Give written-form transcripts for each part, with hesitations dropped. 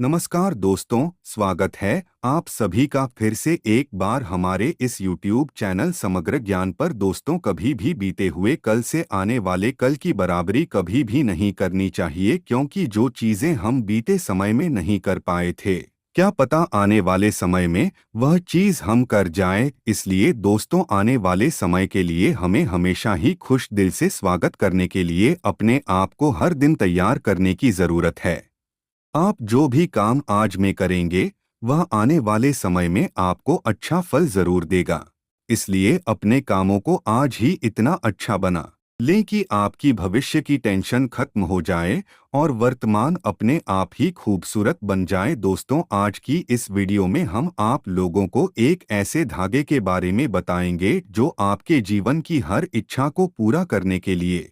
नमस्कार दोस्तों, स्वागत है आप सभी का फिर से एक बार हमारे इस YouTube चैनल समग्र ज्ञान पर। दोस्तों, कभी भी बीते हुए कल से आने वाले कल की बराबरी कभी भी नहीं करनी चाहिए, क्योंकि जो चीजें हम बीते समय में नहीं कर पाए थे, क्या पता आने वाले समय में वह चीज हम कर जाएं। इसलिए दोस्तों, आने वाले समय के लिए हमें हमेशा ही खुश दिल से स्वागत करने के लिए अपने आप को हर दिन तैयार करने की जरूरत है। आप जो भी काम आज में करेंगे वह आने वाले समय में आपको अच्छा फल जरूर देगा। इसलिए अपने कामों को आज ही इतना अच्छा बना लें कि आपकी भविष्य की टेंशन खत्म हो जाए और वर्तमान अपने आप ही खूबसूरत बन जाए। दोस्तों, आज की इस वीडियो में हम आप लोगों को एक ऐसे धागे के बारे में बताएंगे जो आपके जीवन की हर इच्छा को पूरा करने के लिए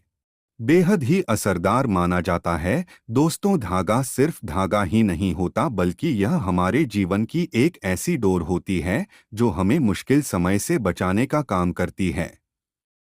बेहद ही असरदार माना जाता है। दोस्तों, धागा सिर्फ धागा ही नहीं होता, बल्कि यह हमारे जीवन की एक ऐसी डोर होती है जो हमें मुश्किल समय से बचाने का काम करती है।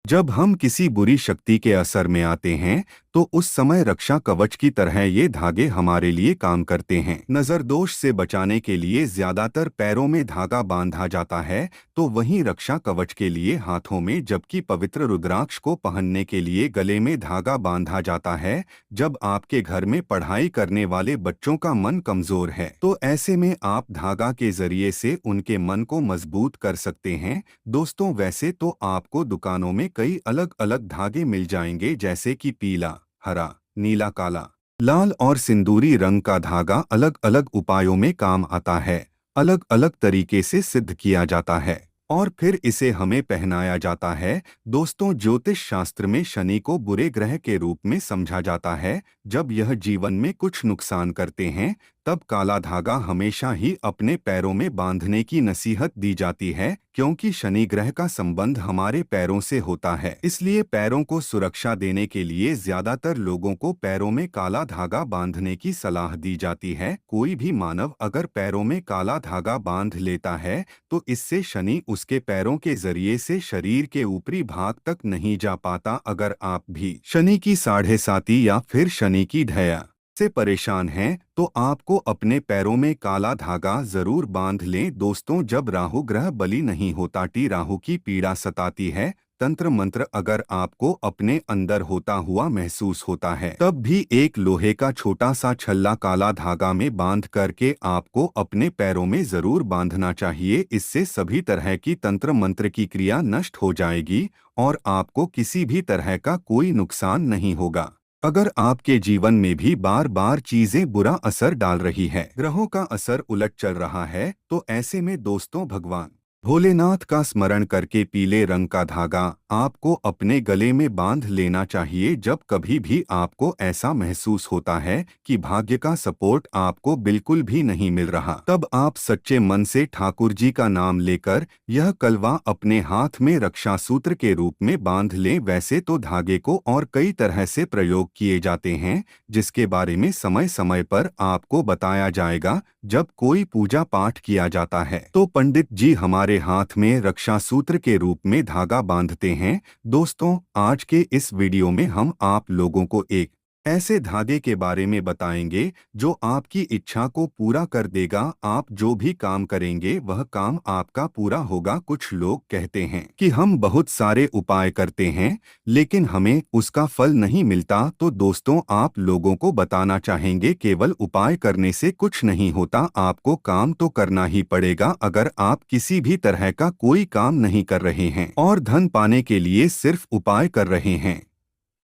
जब हम किसी बुरी शक्ति के असर में आते हैं तो उस समय रक्षा कवच की तरह ये धागे हमारे लिए काम करते हैं। नजर दोष से बचाने के लिए ज्यादातर पैरों में धागा बांधा जाता है, तो वहीं रक्षा कवच के लिए हाथों में, जबकि पवित्र रुद्राक्ष को पहनने के लिए गले में धागा बांधा जाता है। जब आपके घर में पढ़ाई करने वाले बच्चों का मन कमजोर है तो ऐसे में आप धागा के जरिए से उनके मन को मजबूत कर सकते हैं। दोस्तों, वैसे तो आपको दुकानों में कई अलग अलग धागे मिल जाएंगे, जैसे कि पीला, हरा, नीला, काला, लाल और सिंदूरी रंग का धागा अलग अलग उपायों में काम आता है, अलग अलग तरीके से सिद्ध किया जाता है और फिर इसे हमें पहनाया जाता है। दोस्तों, ज्योतिष शास्त्र में शनि को बुरे ग्रह के रूप में समझा जाता है। जब यह जीवन में कुछ नुकसान करते हैं तब काला धागा हमेशा ही अपने पैरों में बांधने की नसीहत दी जाती है, क्योंकि शनि ग्रह का संबंध हमारे पैरों से होता है। इसलिए पैरों को सुरक्षा देने के लिए ज्यादातर लोगों को पैरों में काला धागा बांधने की सलाह दी जाती है। कोई भी मानव अगर पैरों में काला धागा बांध लेता है तो इससे शनि उसके पैरों के जरिए से शरीर के ऊपरी भाग तक नहीं जा पाता। अगर आप भी शनि की साढ़े साती या फिर शनि की ढैया से परेशान हैं तो आपको अपने पैरों में काला धागा जरूर बांध लें। दोस्तों, जब राहु ग्रह बली नहीं होता, राहु की पीड़ा सताती है, तंत्र मंत्र अगर आपको अपने अंदर होता हुआ महसूस होता है, तब भी एक लोहे का छोटा सा छल्ला काला धागा में बांध करके आपको अपने पैरों में जरूर बांधना चाहिए। इससे सभी तरह की तंत्र मंत्र की क्रिया नष्ट हो जाएगी और आपको किसी भी तरह का कोई नुकसान नहीं होगा। अगर आपके जीवन में भी बार बार चीजें बुरा असर डाल रही है, ग्रहों का असर उलट चल रहा है, तो ऐसे में दोस्तों, भगवान भोलेनाथ का स्मरण करके पीले रंग का धागा आपको अपने गले में बांध लेना चाहिए। जब कभी भी आपको ऐसा महसूस होता है कि भाग्य का सपोर्ट आपको बिल्कुल भी नहीं मिल रहा, तब आप सच्चे मन से ठाकुर जी का नाम लेकर यह कलवा अपने हाथ में रक्षा सूत्र के रूप में बांध लें। वैसे तो धागे को और कई तरह से प्रयोग किए जाते हैं, जिसके बारे में समय समय पर आपको बताया जाएगा। जब कोई पूजा पाठ किया जाता है तो पंडित जी हमारे हाथ में रक्षा सूत्र के रूप में धागा बांधते हैं। दोस्तों, आज के इस वीडियो में हम आप लोगों को एक ऐसे धागे के बारे में बताएंगे जो आपकी इच्छा को पूरा कर देगा। आप जो भी काम करेंगे वह काम आपका पूरा होगा। कुछ लोग कहते हैं कि हम बहुत सारे उपाय करते हैं लेकिन हमें उसका फल नहीं मिलता। तो दोस्तों, आप लोगों को बताना चाहेंगे, केवल उपाय करने से कुछ नहीं होता, आपको काम तो करना ही पड़ेगा। अगर आप किसी भी तरह का कोई काम नहीं कर रहे हैं और धन पाने के लिए सिर्फ उपाय कर रहे हैं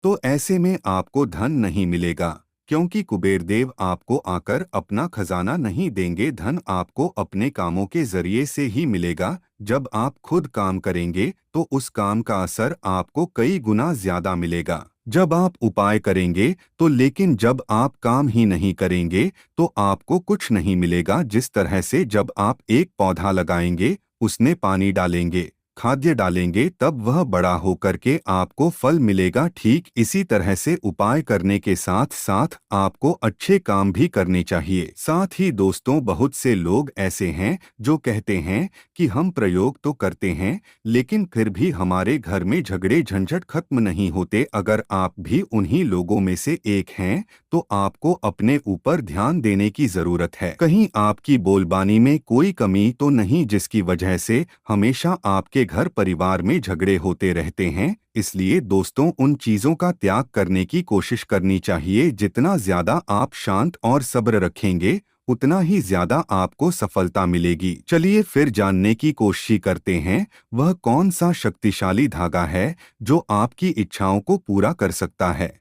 तो ऐसे में आपको धन नहीं मिलेगा, क्योंकि कुबेर देव आपको आकर अपना खजाना नहीं देंगे। धन आपको अपने कामों के जरिए से ही मिलेगा। जब आप खुद काम करेंगे तो उस काम का असर आपको कई गुना ज्यादा मिलेगा। जब आप उपाय करेंगे तो, लेकिन जब आप काम ही नहीं करेंगे तो आपको कुछ नहीं मिलेगा। जिस तरह से जब आप एक पौधा लगाएंगे, उसमें पानी डालेंगे, खाद्य डालेंगे तब वह बड़ा होकर के आपको फल मिलेगा। ठीक इसी तरह से उपाय करने के साथ साथ आपको अच्छे काम भी करने चाहिए। साथ ही दोस्तों, बहुत से लोग ऐसे हैं जो कहते हैं कि हम प्रयोग तो करते हैं लेकिन फिर भी हमारे घर में झगड़े झंझट खत्म नहीं होते। अगर आप भी उन्हीं लोगों में से एक हैं तो आपको अपने ऊपर ध्यान देने की जरूरत है। कहीं आपकी बोलबानी में कोई कमी तो नहीं जिसकी वजह से हमेशा आपके घर परिवार में झगड़े होते रहते हैं। इसलिए दोस्तों, उन चीजों का त्याग करने की कोशिश करनी चाहिए। जितना ज्यादा आप शांत और सब्र रखेंगे उतना ही ज्यादा आपको सफलता मिलेगी। चलिए फिर जानने की कोशिश करते हैं वह कौन सा शक्तिशाली धागा है जो आपकी इच्छाओं को पूरा कर सकता है।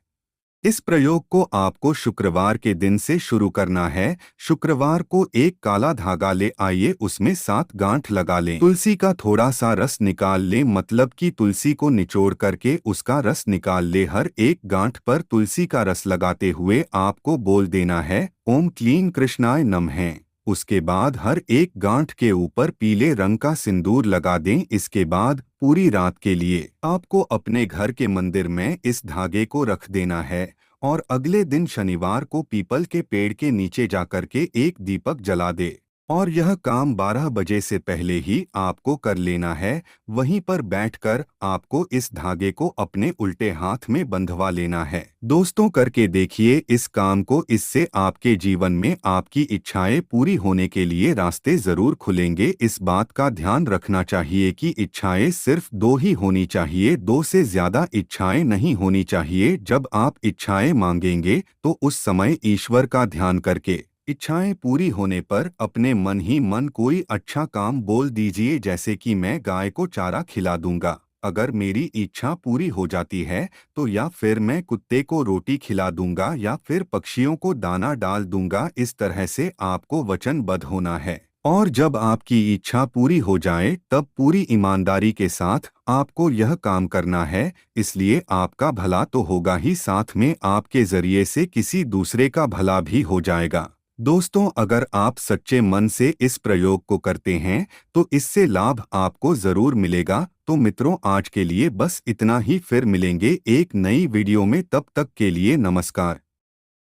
इस प्रयोग को आपको शुक्रवार के दिन से शुरू करना है। शुक्रवार को एक काला धागा ले आइए, उसमें 7 गांठ लगा लें। तुलसी का थोड़ा सा रस निकाल लें, मतलब कि तुलसी को निचोड़ करके उसका रस निकाल ले। हर एक गांठ पर तुलसी का रस लगाते हुए आपको बोल देना है ओम क्लीं कृष्णाय नमः। उसके बाद हर एक गांठ के ऊपर पीले रंग का सिंदूर लगा दें। इसके बाद पूरी रात के लिए आपको अपने घर के मंदिर में इस धागे को रख देना है और अगले दिन शनिवार को पीपल के पेड़ के नीचे जाकर के एक दीपक जला दे। और यह काम 12 बजे से पहले ही आपको कर लेना है। वहीं पर बैठकर आपको इस धागे को अपने उल्टे हाथ में बंधवा लेना है। दोस्तों, करके देखिए इस काम को। इससे आपके जीवन में आपकी इच्छाएं पूरी होने के लिए रास्ते जरूर खुलेंगे। इस बात का ध्यान रखना चाहिए कि इच्छाएं सिर्फ 2 ही होनी चाहिए, 2 से ज्यादा इच्छाएं नहीं होनी चाहिए। जब आप इच्छाएं मांगेंगे तो उस समय ईश्वर का ध्यान करके इच्छाएं पूरी होने पर अपने मन ही मन कोई अच्छा काम बोल दीजिए, जैसे कि मैं गाय को चारा खिला दूंगा। अगर मेरी इच्छा पूरी हो जाती है तो या फिर मैं कुत्ते को रोटी खिला दूंगा या फिर पक्षियों को दाना डाल दूंगा। इस तरह से आपको वचनबद्ध होना है और जब आपकी इच्छा पूरी हो जाए तब पूरी ईमानदारी के साथ आपको यह काम करना है। इसलिए आपका भला तो होगा ही, साथ में आपके जरिए से किसी दूसरे का भला भी हो जाएगा। दोस्तों, अगर आप सच्चे मन से इस प्रयोग को करते हैं तो इससे लाभ आपको जरूर मिलेगा। तो मित्रों, आज के लिए बस इतना ही। फिर मिलेंगे एक नई वीडियो में, तब तक के लिए नमस्कार।